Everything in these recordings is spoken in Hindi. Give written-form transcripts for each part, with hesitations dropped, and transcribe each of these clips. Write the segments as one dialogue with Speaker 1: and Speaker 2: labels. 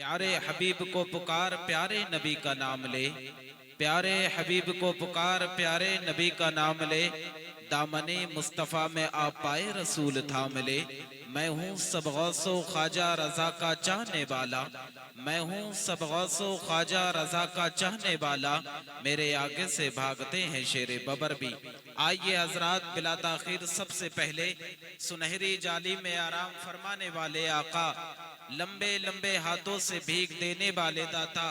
Speaker 1: प्यारे हबीब को पुकार प्यारे नबी का नाम ले, प्यारे हबीब को पुकार प्यारे नबी का नाम ले। दामने मुस्तफ़ा में आप पाए रसूल थाम ले। मैं हूँ सब गौसो ख्वाजा रजा का चाहने वाला, मैं हूँ सब गौसो ख्वाजा रजा का चाहने वाला। मेरे आगे से भागते हैं शेरे बबर भी। आइए हजरात, बिला ताखीर सबसे पहले सुनहरी जाली में आराम फरमाने वाले आका, लंबे लंबे हाथों से भीख देने वाले दाता,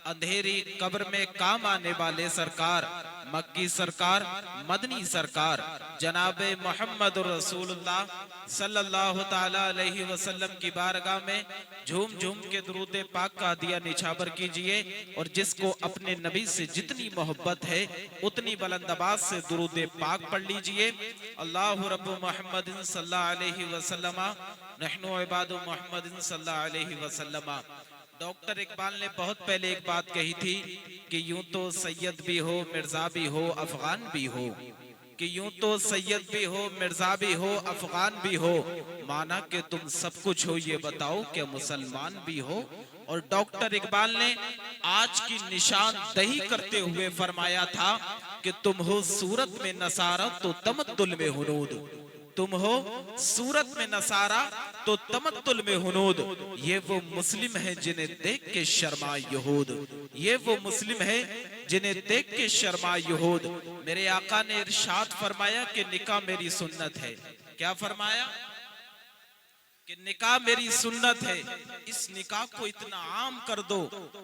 Speaker 1: अंधेरी कब्र में काम आने वाले सरकार, मक्की सरकार, मदनी सरकार, जनाबे मोहम्मद रसूलुल्लाह सल्लल्लाहु ताला अलैहि वसल्लम की बारगाह में झूम झूम के दुरूद पाक का दिया निछावर कीजिए। और जिसको अपने नबी से जितनी मोहब्बत है उतनी बुलंद आवाज से दुरूद पाक पढ़ लीजिए। अल्लाहु रब्बु मुहम्मदिन सल्लल्लाहु अलैहि वसल्लम नहनु इबादु मुहम्मदिन सल्लल्लाहु अलैहि वसल्लम। डॉक्टर इकबाल ने बहुत पहले एक बात कही थी कि यूं तो सैयद भी हो, मिर्जा भी हो, अफगान भी हो, कि यूं तो सैयद भी हो, मिर्जा भी हो, अफगान भी हो, माना कि तुम सब कुछ हो, ये बताओ कि मुसलमान भी हो। और डॉक्टर इकबाल ने आज की निशानदही करते हुए फरमाया था कि तुम हो सूरत में नसारा तो तमद्दुल में हुनूद, तुम हो सूरत में नसारा तो तमत्तुल में हुनूद। ये वो मुस्लिम है जिन्हें देख के शर्मा यहूद, ये वो मुस्लिम है जिन्हें देख के शर्मा यहूद। मेरे आका ने इरशाद फरमाया कि निकाह मेरी सुन्नत है। क्या फरमाया? कि निकाह मेरी सुन्नत है। इस निकाह को इतना आम कर दो,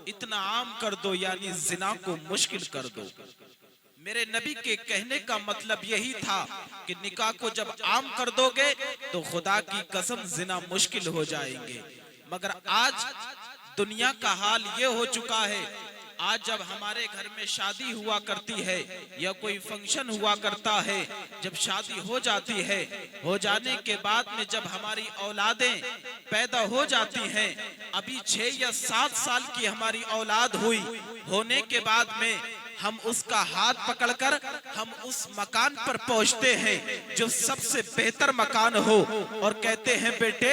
Speaker 1: इतना आम कर दो, यानी जिना को मुश्किल कर दो। मेरे नबी के कहने का मतलब यही था कि निकाह को जब आम कर दोगे तो खुदा की कसम जिना मुश्किल हो जाएंगे। मगर आज दुनिया का हाल ये हो चुका है, आज जब हमारे घर में शादी हुआ करती है या कोई फंक्शन हुआ करता है, जब शादी हो जाती है, हो जाने के बाद में जब हमारी औलादें पैदा हो जाती हैं, अभी 6 या 7 साल की हमारी औलाद हुई, होने के बाद में हम उसका हाथ पकड़कर हम उस मकान पर पहुंचते हैं जो सबसे बेहतर मकान हो, और कहते हैं बेटे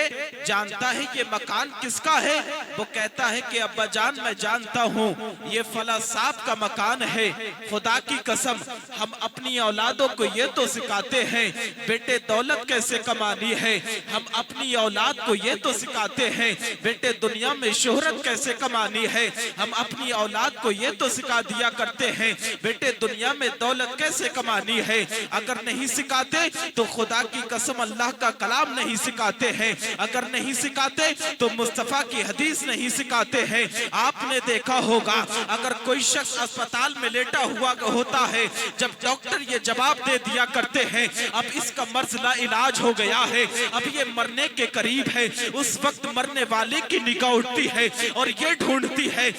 Speaker 1: जानता है ये मकान किसका है? वो कहता है कि अब्बा जान मैं जानता हूँ, ये फला साहब का मकान है। खुदा की कसम हम अपनी औलादों को ये तो सिखाते हैं बेटे दौलत कैसे कमानी है, हम अपनी औलाद को ये तो सिखाते हैं बेटे दुनिया में शोहरत कैसे कमानी है, हम अपनी औलाद को ये तो सिखा दिया करते हैं बेटे दुनिया में दौलत कैसे कमानी है। अगर नहीं सिखाते तो खुदा की कसम अल्लाह का कलाम नहीं सिखाते हैं, अगर नहीं सिखाते तो मुस्तफा की हदीस नहीं सिखाते हैं। आपने देखा होगा अगर कोई शख्स अस्पताल में लेटा हुआ होता है, जब डॉक्टर ये जवाब दे दिया करते हैं अब इसका मर्ज ला इलाज हो गया है, अब ये मरने के करीब है, उस वक्त मरने वाले की निगाह उठती है और ये ढूंढती है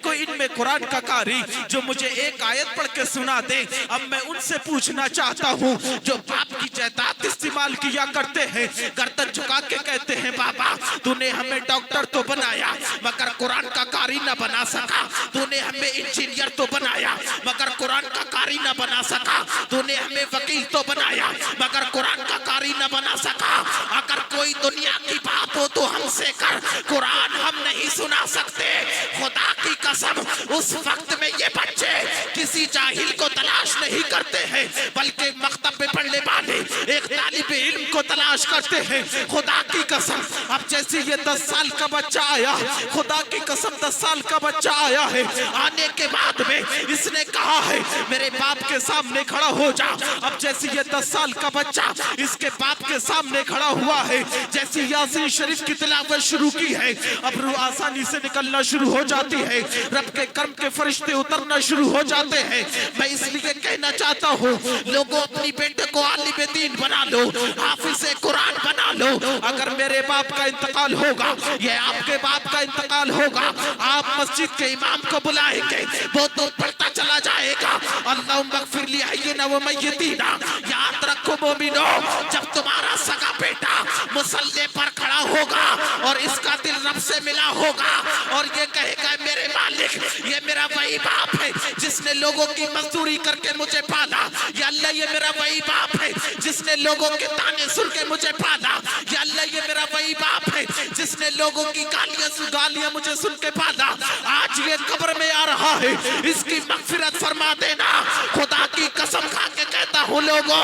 Speaker 1: कोई इनमें कुरान का कारी जो मुझे एक आयत पढ़ के सुना दे। अब मैं उनसे पूछना चाहता हूँ जो बाप की जायदाद इस्तेमाल किया करते हैं, गर्दन झुका के कहते हैं बाबा तूने हमें डॉक्टर तो बनाया मगर कुरान का कारी न बना सका, तूने हमें इंजीनियर तो बनाया मगर कुरान का कारी न बना सका, तूने हमें वकील तो बनाया मगर कुरान का कारी न बना सका। अगर कोई दुनिया की बात हो तो हमसे कर, कुरान हम नहीं सुना सकते। खुदा की कसम उस वक्त में ये बच्चे किसी जाहिल को तलाश नहीं करते हैं बल्कि मकतब में पढ़ने वाले एक तालिबे इल्म को तलाश करते हैं। खुदा की कसम अब जैसे ये 10 साल का बच्चा आया, खुदा की कसम 10 साल का बच्चा आया है, आने के बाद में इसने कहा है मेरे बाप के सामने खड़ा हो जा। अब जैसे ये 10 साल का बच्चा इसके बाप के सामने खड़ा हुआ है, जैसे यासीन शरीफ की तिलावत शुरू की है, अब रूह आसानी से निकलना शुरू हो जाती है, रब के कर्म के फरिश्ते उतरना शुरू हो जाते हैं। मैं इसलिए कहना चाहता हूँ लोगों अपनी बेटे को आलिम दीन बना लो, हाफिज़ कुरान बना लो। अगर मेरे बाप का इंतकाल होगा, ये आपके बाप का इंतकाल होगा, आप मस्जिद के इमाम को बुलाएंगे, वो तो पढ़ता चला जाएगा अल्लाहुम्मा इग़फिर ली हय्यिना व मय्यितीना। याद रखो मोमिनो, जब तुम्हारा सगा बेटा मुसल्ले पर खड़ा होगा और इसका दिल रब से मिला होगा
Speaker 2: और ये कहेगा मेरे मालिक ये मेरा वही बाप है जिसने लोगों की मजदूरी करके मुझे पाला, या अल्लाह ये मेरा वही बाप है जिसने लोगों के ताने सुन के मुझे पाला, या अल्लाह ये मेरा वही बाप है जिसने लोगों की गालियां मुझे सुन के पाला। आज ये कब्र में आ रहा है, इसकी मगफिरत फरमा देना। खुदा की कसम खा के कहता हूँ लोगों,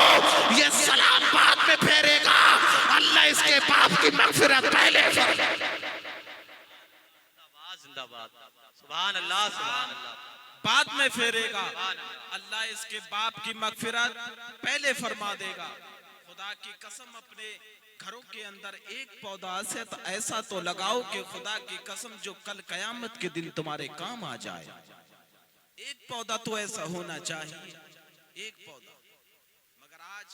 Speaker 2: ये सलाम बाद में फेरेगा, अल्लाह इसके बाप की मगफिरत पहले फरमा।
Speaker 3: जिंदाबाद, सुभान अल्लाह, सुभान अल्लाह।
Speaker 1: बाद में फेरेगा, अल्लाह इसके बाप की मगफिरत पहले फरमा देगा। खुदा की कसम अपने घरों के अंदर एक पौधा से तो ऐसा तो लगाओ कि खुदा की कसम जो कल कयामत के दिन तुम्हारे काम आ जाए। एक पौधा तो ऐसा होना चाहिए, एक पौधा। मगर आज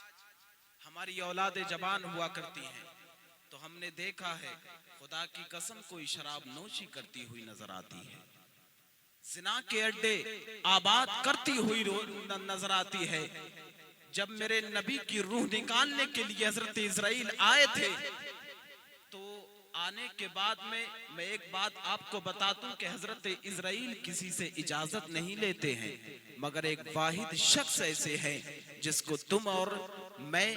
Speaker 1: हमारी औलादे जवान हुआ करती हैं तो हमने देखा है खुदा की कसम कोई शराब नोशी करती हुई नजर आती है, जिना के अड्डे आबाद करती हुई नजर आती है। जब मेरे नबी की रूह निकालने के लिए हजरत इजराइल आए थे तो आने के बाद में मैं एक बात आपको बता दूं कि हजरत इजराइल किसी से इजाजत नहीं लेते हैं, मगर एक वाहिद शख्स ऐसे हैं जिसको तुम और मैं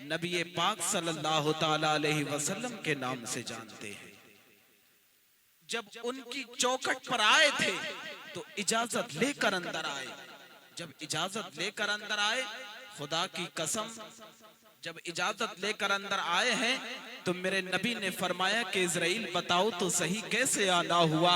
Speaker 1: नबी पाक सल्लल्लाहु ताला अलैहि वसल्लम के नाम से जानते हैं। जब उनकी चौखट पर आए थे तो इजाजत लेकर अंदर आए। जब इजाजत लेकर अंदर आए, खुदा की कसम जब इजाजत लेकर अंदर आए हैं तो मेरे नबी ने फरमाया कि इजराइल बताओ तो सही कैसे आना हुआ।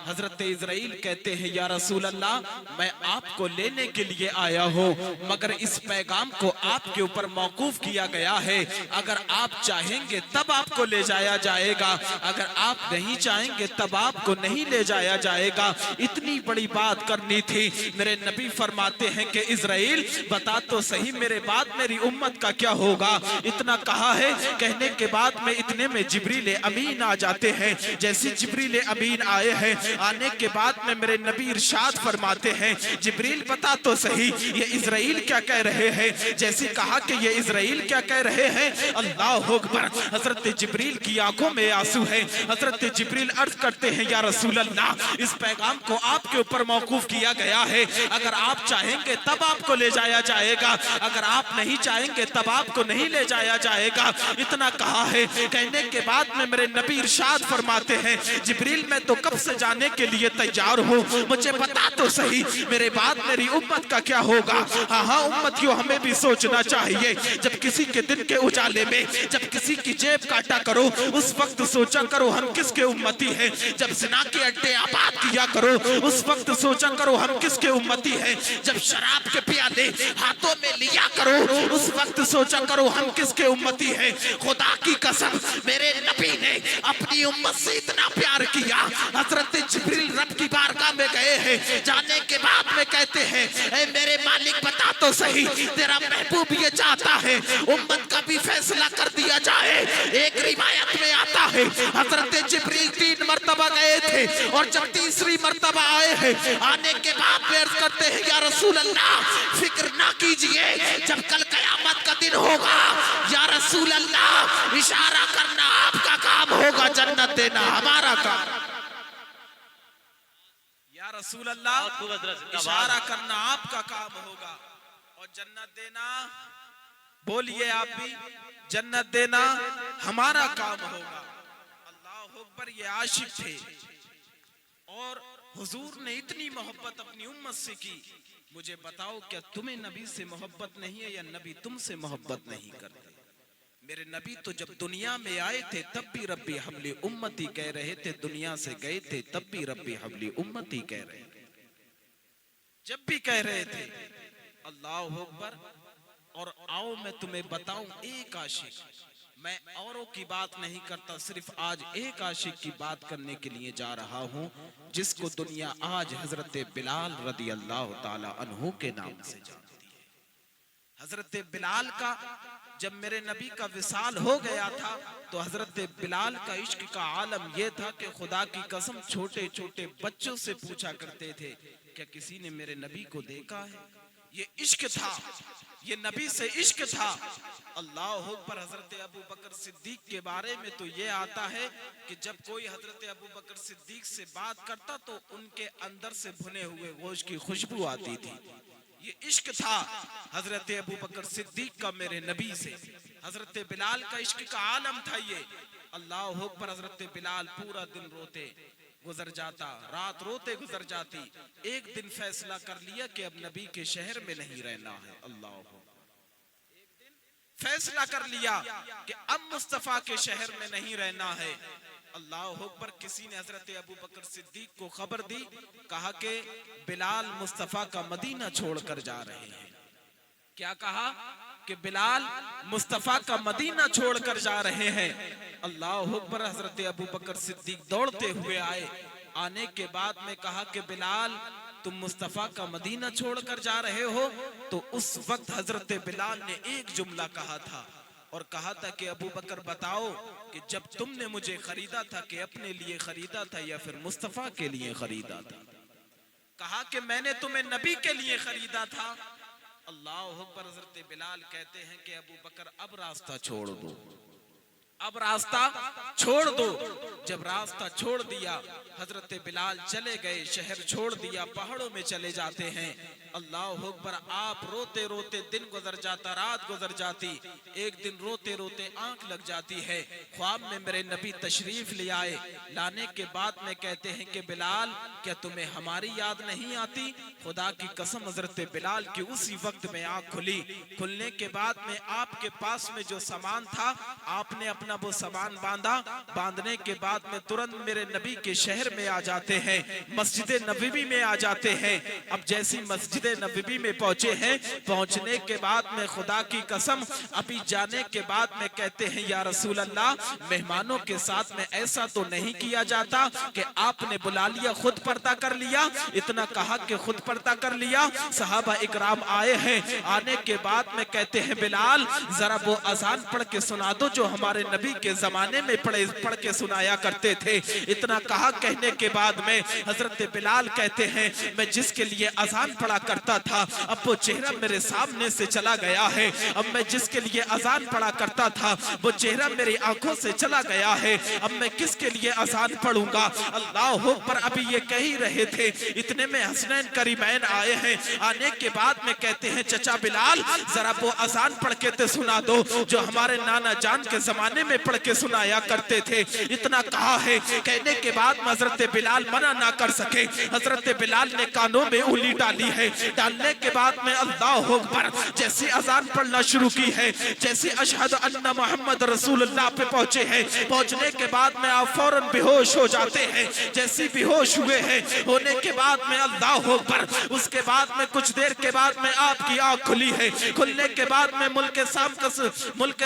Speaker 1: हजरत इजराइल कहते हैं या रसूल अल्लाह, मैं आपको लेने के लिए आया हूँ, मगर इस पैगाम को आपके ऊपर मौकूफ किया गया है। अगर आप चाहेंगे तब आपको ले जाया जाएगा, अगर आप नहीं चाहेंगे तब आपको नहीं ले जाया जाएगा। इतनी बड़ी बात करनी थी। मेरे नबी फरमाते हैं कि इजराइल बता तो सही मेरे बाद मेरी उम्मत का क्या होगा। इतना कहा है, कहने के बाद में इतने में जिब्रील अमीन आ जाते हैं। जैसे जिब्रील अमीन आए हैं, आने के बाद में मेरे नबी इरशाद फरमाते हैं, जिब्रील बता तो सही ये इजराइल क्या कह रहे हैं। जैसे कहा कि ये इजराइल क्या कह रहे हैं, अल्लाह अकबर। हजरत जिब्रील की आंखों में आंसू है। हजरत जिब्रील अर्ज करते हैं या रसूल अल्लाह, इस पैगाम को आपके ऊपर मौकूफ किया गया है। अगर आप चाहेंगे तब आपको ले जाया जाएगा, अगर आप नहीं चाहेंगे तब आपको नहीं ले जाया जाएगा। इतना कहा है, कहने के बाद में मेरे नबी इरशाद फरमाते हैं, जिब्रील मैं तो कब से जाने के लिए तैयार हूँ, मुझे बता तो सही मेरे बाद मेरी उम्मत का क्या होगा। हाँ उम्मतियों, हमें भी सोचना चाहिए। जब किसी के दिन के उजाले में जब किसी की जेब काटा करो, उस वक्त सोचा करो हम किसके उम्मती हैं। जब जिना के अड्डे आबाद किया करो, उस वक्त सोचा करो हम किसके उम्मती हैं। जब शराब के प्याले हाथों में लिया करो, उस वक्त सोचा करो हम किसके उम्मती हैं। खुदा की कसम मेरे नबी ने अपनी उम्मत से इतना प्यार किया। हजरत जिब्रील रब की बारगाह में गए हैं, जाने के बाद में कहते हैं, ऐ मेरे मालिक बता तो सही तेरा महबूब ये चाहता है उम्मत का भी फैसला कर दिया जाए। एक रिवायत में आता है हजरत जिब्रील 3 मरतबा गए थे और जब तीसरी मरतबा आए हैं, आने के बाद में अर्ज करते हैं या रसूल अल्लाह फिक्र ना कीजिए, जब कल कयामत का दिन होगा या रसूल अल्लाह इशारा करना आपका काम होगा, जन्नत देना हमारा काम। या रसूल अल्लाह इशारा करना आपका काम होगा और जन्नत देना, बोलिए आप भी, जन्नत देना हमारा काम होगा। अल्लाह अकबर। ये आशिक थे और हुजूर ने इतनी मोहब्बत अपनी उम्मत से की। मुझे बताओ क्या तुम्हें नबी से मोहब्बत नहीं है या नबी तुमसे मोहब्बत नहीं करते। मेरे नबी तो जब दुनिया में आए थे तब भी रब्बी हबली उम्मती कह रहे थे, दुनिया से गए थे तब भी रब्बी हबली उम्मती कह रहे थे। जब भी कह रहे थे अल्लाह अकबर। और आओ मैं तुम्हें बताऊं एक आशिक, मैं औरों की बात नहीं करता, सिर्फ आज एक आशिक की बात करने के लिए जा रहा हूं जिसको दुनिया आज हजरत बिलाल रदी अल्लाह ताला अन्हु के नाम से जानती है। हजरत बिलाल का जब मेरे नबी का विसाल हो गया था तो हजरत बिलाल का इश्क का आलम यह था कि खुदा की कसम छोटे छोटे बच्चों से पूछा करते थे क्या किसी ने मेरे नबी को देखा है। ये इश्क था ये नबी से इश्क था। अल्लाह पर हजरत अबू बकर सिद्दीक के बारे में तो ये आता है कि जब कोई हजरत अबू बकर सिद्दीक से बात करता तो उनके अंदर से भुने हुए गोश्त की खुशबू आती थी। ये इश्क था हजरत अबू बकर सिद्दीक का मेरे नबी से। हजरत बिलाल का इश्क का आलम था ये। अल्लाह पर हजरत बिलाल पूरा दिन रोते गुजर जाता, रात रोते गुजर जाती। एक दिन फैसला कर लिया कि अब नबी के शहर में नहीं रहना है। अल्लाह फैसला कर लिया कि अब मुस्तफा के शहर में नहीं रहना है। अल्लाह पर किसी ने हजरत अबू बकर सिद्दीक को खबर दी, कहा कि बिलाल मुस्तफा का मदीना छोड़कर जा रहे हैं। क्या कहा कि बिलाल मुस्तफा का मदीना छोड़कर जा रहे हैं। अल्लाह पर हजरत अबू बकर सिद्दीक दौड़ते हुए आए। आने के बाद में कहा कि बिलाल तुम मुस्तफा का मदीना छोड़कर जा रहे हो। तो उस वक्त हजरत बिलाल ने एक जुमला कहा था और कहा था कि अबू बकर बताओ कि जब तुमने मुझे खरीदा था कि अपने लिए खरीदा था या फिर मुस्तफा के लिए खरीदा था। कहा कि मैंने तुम्हें नबी के लिए खरीदा था। अल्लाह पर हजरत बिलाल कहते हैं कि अबू बकर अब रास्ता छोड़ दो, अब रास्ता छोड़ दो। जब रास्ता छोड़ दिया हजरत बिलाल चले गए, शहर छोड़ दिया, पहाड़ों में चले जाते हैं। अल्लाह अकबर। आप रोते रोते दिन गुजर जाता, रात गुजर जाती। एक दिन रोते रोते आंख लग जाती है। ख्वाब में मेरे नबी तशरीफ ले आए। लाने के बाद में कहते हैं कि बिलाल क्या तुम्हें हमारी याद नहीं आती? खुदा की कसम हजरत बिलाल की उसी वक्त में आंख खुली। खुलने के बाद में आपके पास में जो सामान था आपने अपना वो सामान बांधा। बांधने के बाद में तुरंत मेरे नबी के शहर में आ जाते हैं, मस्जिद नबवी में आ जाते हैं। अब जैसी मस्जिद नबवी में पहुंचे हैं, पहुंचने के बाद में खुदा की कसम अभी जाने के बाद में कहते हैं या रसूल अल्लाह, मेहमानों के साथ में ऐसा तो नहीं किया जाता कि आपने बुला लिया खुद पर्दा कर लिया। इतना कहा कि खुद पर्दा कर लिया। सहाबा इकराम आए हैं। आने के बाद में कहते हैं बिलाल जरा वो अजान पढ़ के सुना दो जो हमारे नबी के जमाने में पढ़ के सुनाया करते थे। इतना कहा, कहने के बाद में हजरत बिलाल कहते हैं मैं जिसके लिए अजान पढ़ा करता था अब वो चेहरा मेरे सामने से चला गया है। अब मैं जिसके लिए अजान पढ़ा करता था वो चेहरा मेरी आंखों से चला गया है। अब मैं किसके लिए अजान पढ़ूंगा? अल्लाह पर अभी ये कह ही रहे थे, इतने में हसनैन करीमैन आए हैं। आने के बाद में कहते हैं चचा बिलाल जरा वो अजान पढ़ के तो सुना दो जो हमारे नाना जान के जमाने में पढ़ के सुनाया करते थे। इतना कहा है, कहने के बाद हजरत बिलाल मना ना कर सके। हजरत बिलाल ने कानों में उंगली डाली है। डालने के बाद में अल्लाह अकबर जैसे अजान पढ़ना शुरू की है, जैसे अशहदु अन्ना मोहम्मद रसूलुल्लाह पे पहुंचे हैं, पहुंचने के बाद में आप फौरन बेहोश हो जाते हैं। जैसे बेहोश हुए हैं, होने के बाद में अल्लाह अकबर उसके बाद में कुछ देर के बाद में आपकी आंख खुली है। खुलने के बाद में मुल्क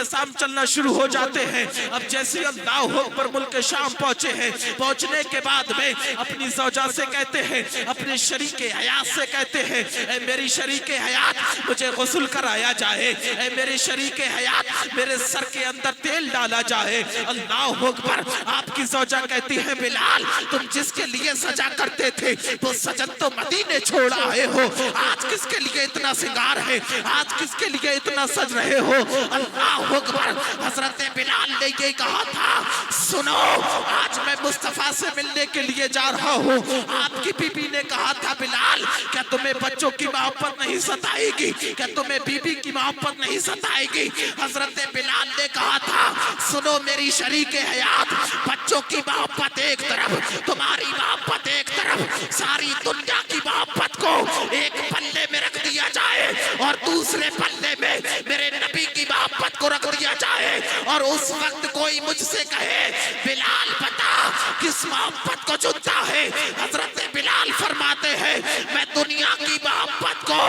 Speaker 1: शाम चलना शुरू हो जाते हैं। अब जैसे अल्लाह अकबर मुल्क शाम पहुंचे हैं, पहुंचने के बाद में अपनी ज़ौजा से कहते हैं, अपने शरीके हयात से कहते हैं ऐ मेरी शरीके हयात मुझे गुस्ल कराया जाए, ऐ मेरे शरीके हयात मेरे सर के अंदर तेल डाला जाए। अल्लाह अकबर। आपकी ज़ौजा कहती है बिलाल तुम जिसके लिए सजा करते थे वो सजन तो मदीने छोड़ आए हो, आज किसके लिए इतना सिंगार है, आज किसके लिए इतना सज रहे हो? अल्लाह अकबर। हजरत बिलाल ने ये कहा था सुनो आज मैं मुस्तफा से मिलने के लिए जा रहा हूँ। आपकी बीबी ने कहा था बिलाल क्या तुम्हें बच्चों की मोहब्बत नहीं सताएगी, क्या तुम्हें बीबी की मोहब्बत नहीं सताएगी? हजरत बिलाल ने कहा था सुनो मेरी शरीके हयात, बच्चों की मोहब्बत एक तरफ, तुम्हारी मोहब्बत एक तरफ, सारी दुनिया की मोहब्बत को एक पल्ले में रख दिया जाए और दूसरे पल्ले में मेरे नबी की मोहब्बत को रख दिया जाए। और उस वक्त कोई मुझसे कहे बिलाल बता किस मोहब्बत को चुनता है? हजरत बिलाल फरमाते हैं मैं दुनिया की मोहब्बत को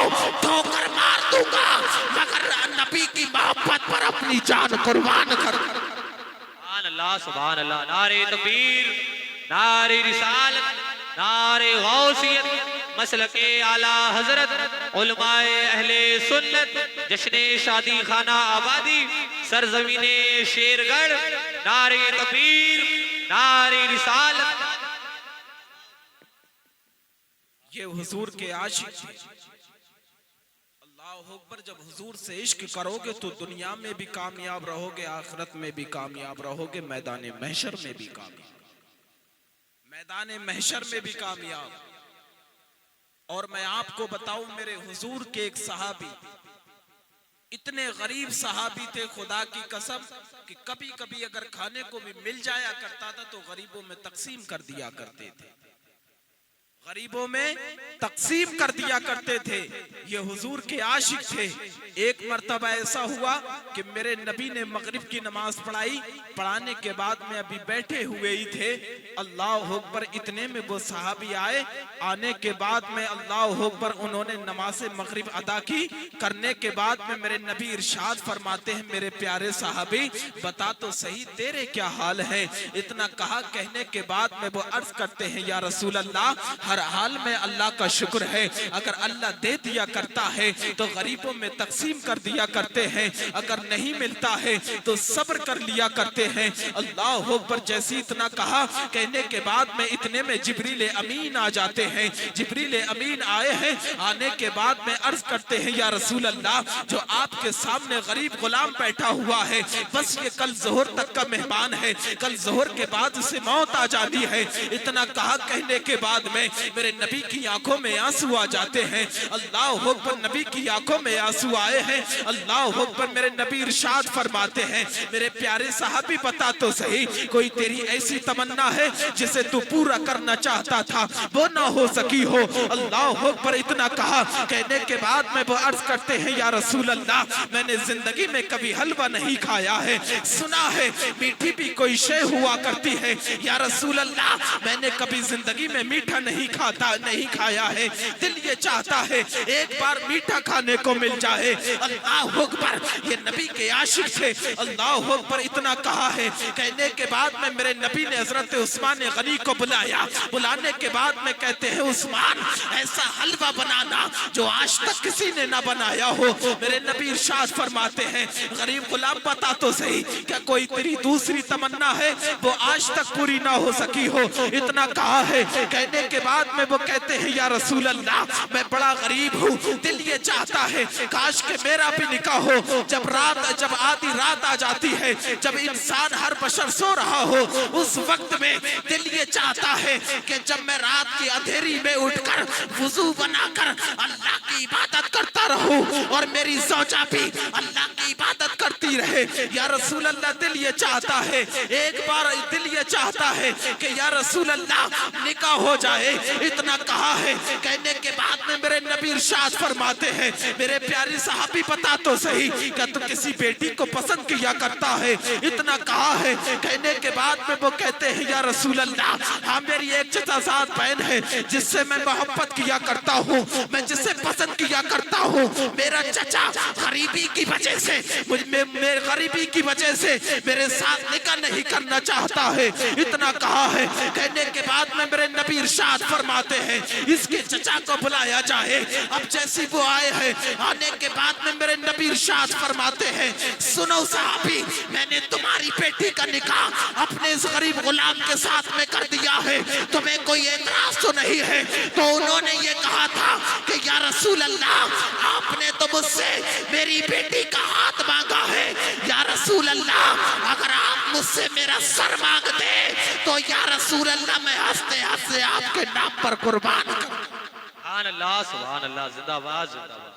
Speaker 1: ठोकर मार दूंगा मगर नबी की मोहब्बत पर अपनी जान कुर्बान कर।
Speaker 3: सुभान अल्लाह, सुभान अल्लाह। नारे तकबीर, नारे रिसालत, नारे गौसियत, मसलके आला हजरत, उलमाए अहले सुन्नत, जश्ने शादी खाना आबादी, सरजमीने शेरगढ़, नारे तकबीर, नारे रिसालत।
Speaker 1: ये हुजूर के आशिक थे। अल्लाह अकबर। जब हुजूर से इश्क करोगे तो दुनिया में भी कामयाब रहोगे, आखिरत में भी कामयाब रहोगे, मैदान महशर में भी कामयाब, मैदान महशर में भी कामयाब। और मैं आपको बताऊं, मेरे हुजूर के एक सहाबी, इतने गरीब सहाबी थे खुदा की कसम कि कभी कभी अगर खाने को भी मिल जाया करता था तो गरीबों में तकसीम कर दिया करते थे, गरीबों में तकसीम कर दिया करते थे। ये हुजूर के आशिक थे। एक मर्तबा ऐसा हुआ कि मेरे नबी ने मगरिब की नमाज पढ़ाई, पढ़ाने के बाद में अभी बैठे हुए ही थे, अल्लाह अकबर, इतने में वो सहाबी आए। आने के बाद में अल्लाह अकबर उन्होंने नमाज मगरिब अदा की। करने के बाद में मेरे नबी इरशाद फरमाते हैं, मेरे प्यारे सहाबी बता तो सही तेरे क्या हाल है। इतना कहा, कहने के बाद में वो अर्ज करते हैं, या रसूल अल्लाह, हर हाल में अल्लाह का शुक्र है। अगर अल्लाह दे दिया करता है तो गरीबों में तकसीम कर दिया करते हैं, अगर नहीं मिलता है तो सब्र कर लिया करते हैं। अल्लाह अकबर। जैसे इतना कहा, कहने के बाद में इतने में जिब्रील अमीन आ जाते हैं। जिब्रील अमीन आए हैं, आने के बाद में अर्ज करते हैं, या रसूल अल्लाह, जो आपके सामने गरीब गुलाम बैठा हुआ है, बस ये कल जोहर तक का मेहमान है, कल जोहर के बाद उसे मौत आ जाती है। इतना कहा, कहने के बाद में मेरे नबी की आंखों में आंसू आ जाते हैं। अल्लाह अकबर। नबी की आंखों में आंसू आए हैं। अल्लाह अकबर। मेरे नबी इरशाद फरमाते हैं, मेरे प्यारे साहबी बता तो सही, कोई तेरी ऐसी तमन्ना है जिसे तू पूरा करना चाहता था, वो ना हो सकी हो। अल्लाह अकबर। इतना कहा, कहने के बाद में वो अर्ज करते हैं, या रसूल अल्लाह, मैंने जिंदगी में कभी हलवा नहीं खाया है, सुना है मीठी भी कोई शे हुआ करती है। या रसूल अल्लाह, मैंने कभी जिंदगी में मीठा नहीं खाया है, दिल ये चाहता है एक बार मीठा खाने को मिल जाए। अल्लाह अकबर। ये नबी के आशिक थे। अल्लाह अकबर। इतना कहा है, कहने के बाद में मेरे नबी ने हजरत उस्मान गनी को बुलाया। बुलाने के बाद में कहते हैं, उस्मान, ऐसा हलवा बनाना जो आज तक किसी ने ना बनाया हो। मेरे नबी इरशाद फरमाते हैं, गरीब गुलाम बता तो सही, क्या कोई तेरी दूसरी तमन्ना है वो आज तक पूरी ना हो सकी हो। इतना कहा है, कहने के बाद में वो कहते हैं, या रसूल अल्लाह, मैं बड़ा गरीब हूँ, दिल ये चाहता है काश के मेरा भी निकाह हो। जब आधी रात आ जाती है, जब इंसान हर बशर सो रहा हो, उस वक्त में दिल ये चाहता है कि जब मैं रात की अंधेरी में उठकर वुजू बनाकर अल्लाह की इबादत करता रहूं और मेरी ज़ौजा भी अल्लाह की इबादत करती रहे। या रसूल अल्लाह, दिल ये चाहता है, एक बार दिल ये चाहता है कि या रसूल अल्लाह निकाह हो जाए। इतना कहा है, कहने के बाद में मेरे नबी इरशाद फरमाते हैं, मेरे प्यारी साहबी बता तो सही, क्या तू किसी बेटी को पसंद किया करता है। इतना कहा है, कहने के बाद में वो कहते हैं, या रसूल अल्लाह, हाँ मेरी एक चचाजाद बहन है जिससे मैं मोहब्बत किया करता हूँ, मैं जिसे पसंद किया करता हूँ। मेरा चचा गरीबी की वजह से, मेरे गरीबी की वजह से मेरे साथ निकाह नहीं करना चाहता है। इतना कहा है, कहने के बाद में मेरे नबी इरशाद फरमाते हैं, इसके चचा को बुलाया जाए। अब जैसी वो आए हैं, आने के बाद में मेरे नबी इरशाद फरमाते हैं, सुनो साहबी, मैंने तुम्हारी बेटी का निकाह अपने इस गरीब गुलाम के साथ में कर दिया है, तुम्हें कोई एतराज तो नहीं है। तो उन्होंने ये कहा था कि या रसूल अल्लाह, आपने तो मुझसे मेरी बेटी का हाथ मांगा है। या रसूल अल्लाह, अगर आप मुझसे मेरा सर मांगते तो या रसूल अल्लाह, मैं हंसते हंसते आपके नाम पर कुर्बान करूं।
Speaker 3: सुभान अल्लाह, सुभान अल्लाह, जिंदाबाद जिंदाबाद,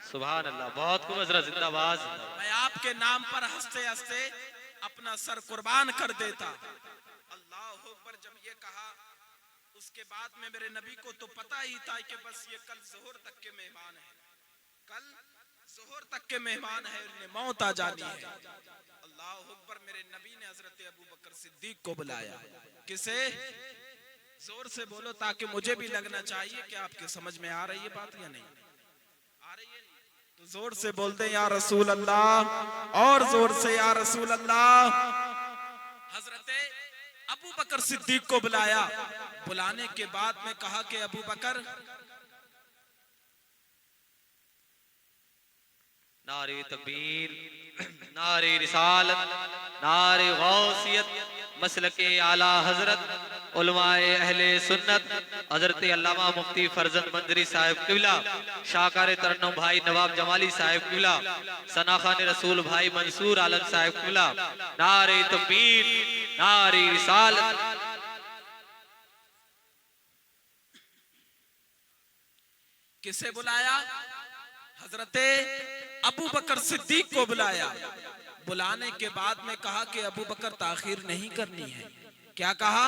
Speaker 3: सुभान अल्लाह, बहुत खूब हजरत, जिंदाबाद।
Speaker 1: मैं आपके नाम पर हंसते हंसते अपना सर कुर्बान कर देता। अल्लाह अकबर। जब ये कहा, उसके बाद में मेरे नबी को तो पता ही था कि बस ये कल जोहर तक के मेहमान है, कल जोहर तक के मेहमान है, उन्हें मौत आ जानी है। अल्लाह अकबर। मेरे नबी ने हजरत अबू बकर सिद्दीक को बुलाया। किसे? जोर से बोलो ताकि मुझे भी लगना चाहिए कि आपके समझ में आ रही है बात या नहीं आ रही है। तो जोर से बोलते या रसूल अल्लाह, और जोर से या रसूल अल्लाह। हजरत अबू बकर सिद्दीक को बुलाया। बुलाने के बाद में कहा कि अबू बकर,
Speaker 3: नारे तकबीर, नारे रिसालत, नारे गौसियत, मसलके आला हजरत, उलमाए अहले सुन्नत हजरत अल्लामा मुफ्ती फरजंद मंजरी साहिब किबला, शाहकार तरन्नुम भाई नवाब जमाली साहिब किबला, सना खान रसूल भाई मंसूर आलम साहिब किबला, नारे तकबीर, नारे रिसालत।
Speaker 1: किसे बुलाया? हजरते अबू बकर सिद्दीक को बुलाया। बुलाने के बाद में कहा कि अबू बकर ताखीर नहीं करनी है। क्या कहा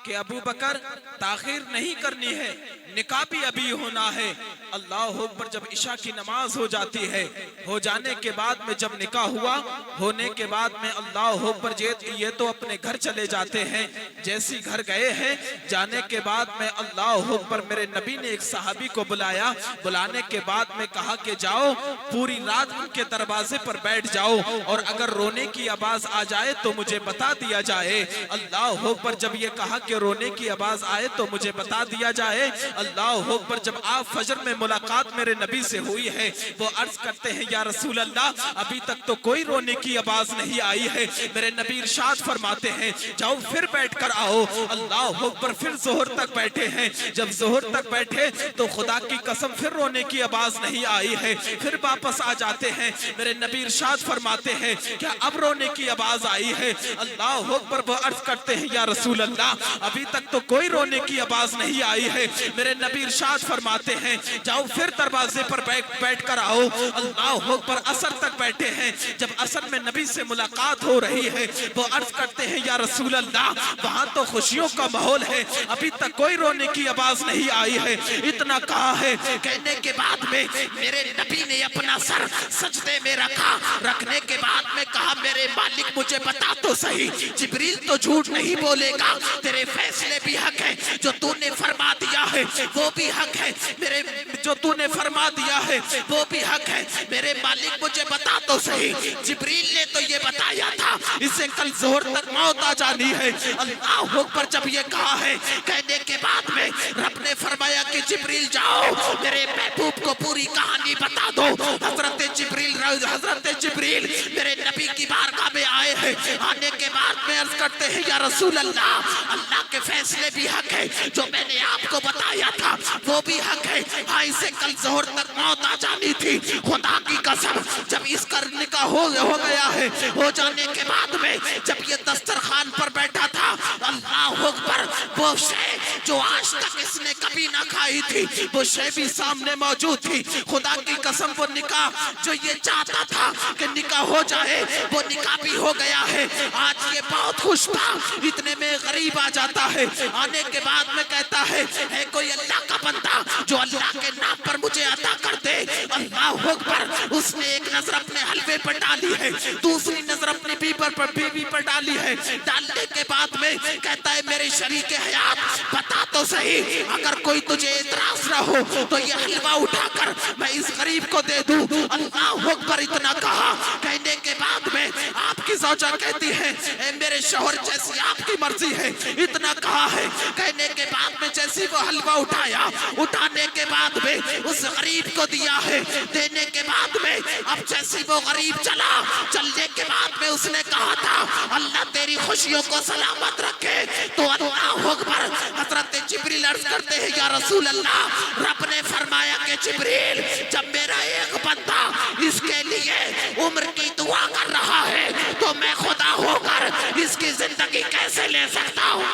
Speaker 1: कि अबू बकर ताखीर नहीं करनी है, निकाह भी अभी होना है। अल्लाह अकबर। जब इशा की नमाज हो जाती है, हो जाने के बाद में जब निकाह हुआ, होने के बाद में अल्लाह अकबर ये तो अपने घर चले जाते हैं। जैसी घर गए हैं, जाने के बाद में अल्लाह अकबर मेरे नबी ने एक सहाबी को बुलाया। बुलाने के बाद में कहा कि जाओ पूरी रात उनके दरवाजे पर बैठ जाओ, और अगर रोने की आवाज आ जाए तो मुझे बता दिया जाए। अल्लाह अकबर। जब ये कहा कि रोने की आवाज आए तो मुझे बता दिया जाए। अल्लाह अकबर। जब आप फजर में मुलाकात मेरे नबी से हुई है, वो अर्ज करते हैं या रसूल अल्लाह, अभी तक तो कोई रोने की आवाज नहीं आई है। मेरे नबी इरशाद फरमाते हैं जाओ फिर बैठ कर आओ। अल्लाह अकबर। फिर जोहर तक बैठे हैं। जब जोहर तक बैठे तो खुदा की कसम फिर रोने की आवाज नहीं आई है। फिर वापस आ जाते हैं। मेरे नबी इरशाद फरमाते हैं क्या अब रोने की आवाज आई है? अल्लाह अकबर। वो अर्ज करते हैं या रसूल अल्लाह, अभी तक तो कोई रोने की आवाज नहीं आई है। मेरे नबी इरशाद फरमाते हैं जाओ फिर दरवाजे पर बैठ कर आओ। अल्लाह अकबर। असर तक बैठे हैं। जब असर में नबी से मुलाकात हो रही है, वो अर्ज करते हैं या रसूल अल्लाह, वहां तो खुशियों का माहौल है, अभी तक कोई रोने की आवाज नहीं आई है। इतना कहा है, कहने के बाद में मेरे नबी ने अपना सर सजदे में रखा। रखने के बाद में कहा मेरे मालिक मुझे बता तो सही, जिब्रील तो झूठ नहीं बोलेगा, तेरे फैसले भी हक है, जो तूने फरमा दिया है वो भी हक है। मेरे जो तूने फरमा दिया है वो भी हक है। मेरे मालिक मुझे बता तो सही, जिब्रील ने तो ये बताया था इसे कल जोहर तक मौत आ जानी है। अल्लाह अकबर। जब ये कहा है, कहने के बाद में रब ने फरमाया कि जिब्रील जाओ मेरे महबूब को पूरी कहानी बता दो। हजरत जिब्रील मेरे नबी की बारगाह में आए हैं। आने के बाद में अर्ज करते हैं या रसूल अल्लाह, अल्लाह के फैसले भी हक है, जो मैंने आपको बताया था वो भी हक है। हाँ, इसे कल जोहर तक मौत आ जानी थी। खुदा की कसम जब इसका निकाह हो गया है, हो जाने के बाद में जब ये दस्तरखान पर बैठा था, अल्लाह अकबर, वो शे जो आज तक इसने कभी ना खाई थी वो शे भी सामने मौजूद थी। खुदा की कसम वो निकाह जो ये चाहता था कि निकाह हो जाए, वो निकाह भी हो गया है। आज ये बहुत खुश था। इतने में गरीब आ जाता है। आने के बाद में कहता है कोई अल्लाह का बंदा जो अल्लाह के नाम पर मुझे अता कर दे। अल्लाह अकबर। उसने एक नजर अपने हलवे पर डाली है, दूसरी नजर अपनी बीवी पर डाली है। डालने के बाद में कहता है मेरे शरीक हयात बता तो सही, अगर कोई तुझे इतराज ना हो तो ये हलवा उठाकर मैं इस गरीब को दे दूं। अल्लाह अकबर। इतना कहा, कहने के बाद में आपकी ज़ौजा कहती है मेरे शौहर जैसी आपकी मर्जी है। इतना कहा है, कहने के बाद में जैसी वो हलवा उठाया, उठाने के बाद में उस गरीब को दिया है। देने के बाद में अब जैसी वो गरीब चलने के बाद में उसने कहा था अल्लाह तेरी खुशियों को सलामत रखे। तो अल्लाह अकबर। हजरत जिब्रील अर्ज करते हैं या रसूल अल्लाह, रब ने फरमाया कि जिब्रील जब मेरा एक बंदा इसके लिए उम्र की दुआ कर रहा है तो मैं खुदा होकर इसकी जिंदगी कैसे ले सकता हूँ?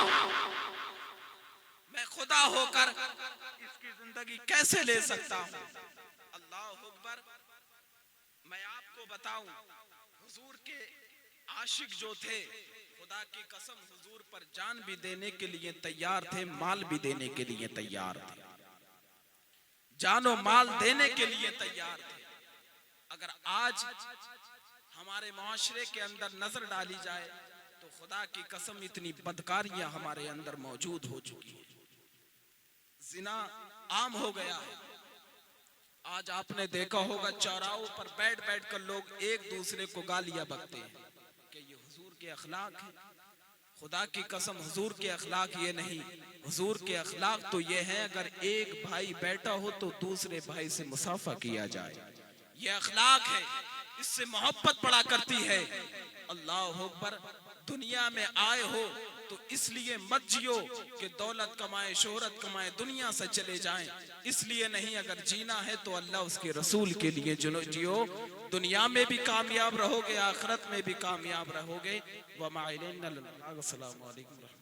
Speaker 1: मैं खुदा होकर इसकी जिंदगी कैसे ले सकता हूँ? अल्लाह अकबर। मैं आपको बताऊं, हुजूर के आशिक जो थे, खुदा की कसम हुजूर पर जान भी देने के लिए तैयार थे, माल भी देने के लिए तैयार थे, जानो माल देने के लिए तैयार थे। अगर आज हमारे माशरे के अंदर नजर डाली जाए तो खुदा की कसम इतनी बदकारियां हमारे अंदर मौजूद हो चुकी हैं। जिना आम हो गया है। आज आपने देखा होगा चौराहों पर बैठ कर लोग एक दूसरे को गालियां बकते हैं कि ये हुजूर के अखलाक है। खुदा की कसम हुजूर के अखलाक ये नहीं। हुजूर के अखलाक तो ये है अगर एक भाई बैठा हो तो दूसरे भाई से मुसाफा किया जाए, ये अखलाक है। इससे मोहब्बत पड़ा करती है। अल्लाह अकबर।
Speaker 4: दुनिया में आए हो तो इसलिए मत जियो कि दौलत कमाए, शोहरत कमाए, दुनिया से चले जाएं। इसलिए नहीं, अगर जीना है तो अल्लाह उसके रसूल के लिए जियो। दुनिया में भी कामयाब रहोगे, आखिरत में भी कामयाब रहोगे। वमा अलैना। अस्सलामु अलैकुम।